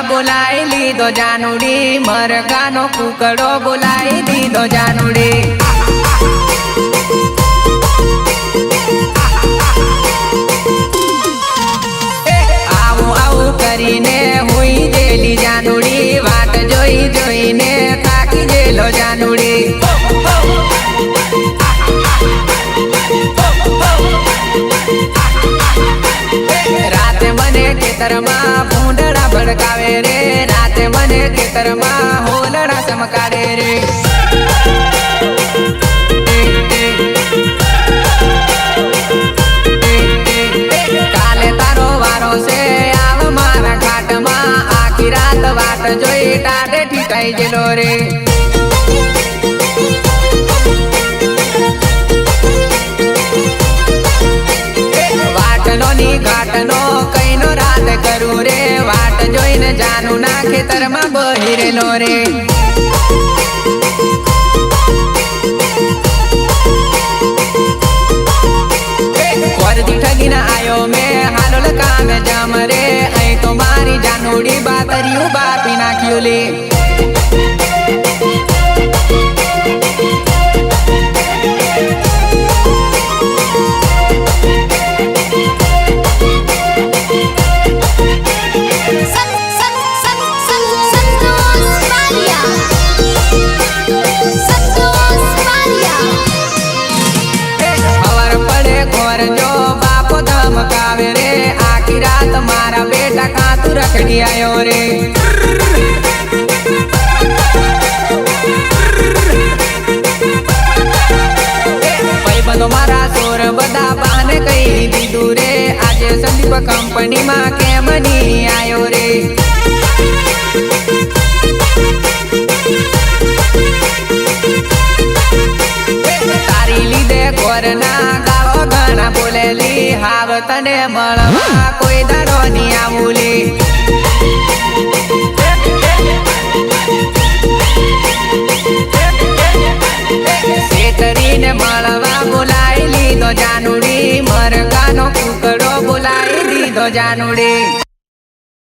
बोलाई लीधो जानूड़ी मरगानो कुकड़ो बोलाई दीधो जानूड़ी आऊ आऊ करीने हुई जेली जानूड़ी वाट जोई जोईने थाकी जेलो जानूड़ी राते मने खेतर में भूंडड़ा भड़कावे रे राते मने खेतर में होलड़ा चमकावे रे काले तारो वारो से आव मारा घाट में आखी रात वाट जोई टाटे ठिकाई जेलो रे घाटनो कईनो रात करू रे वाट जोईन जानू ना खेतर में बहिरेलो रे वर्दी ठगी ना आयो में हालोल काम जम रे ऐ तो मारी जानूड़ी बातरियू बापी नाख्यू ले धमकावे रे आखी रात मारा बेटा खातू रखड़ी आयो रे भाईबंधो मारा सोर बदा बाने कई दीदू रे आज संदीप कंपनी में केम नी आयो रे तारी लीधे कोरना गावो घना बोलेली हाव तने मळवा कोई दाड़ो नी आवूली सेतरी ने मळवा बोलाई लीधो जानूड़ी मरगानो कुकड़ो बोलाई दीधो जानूड़ी।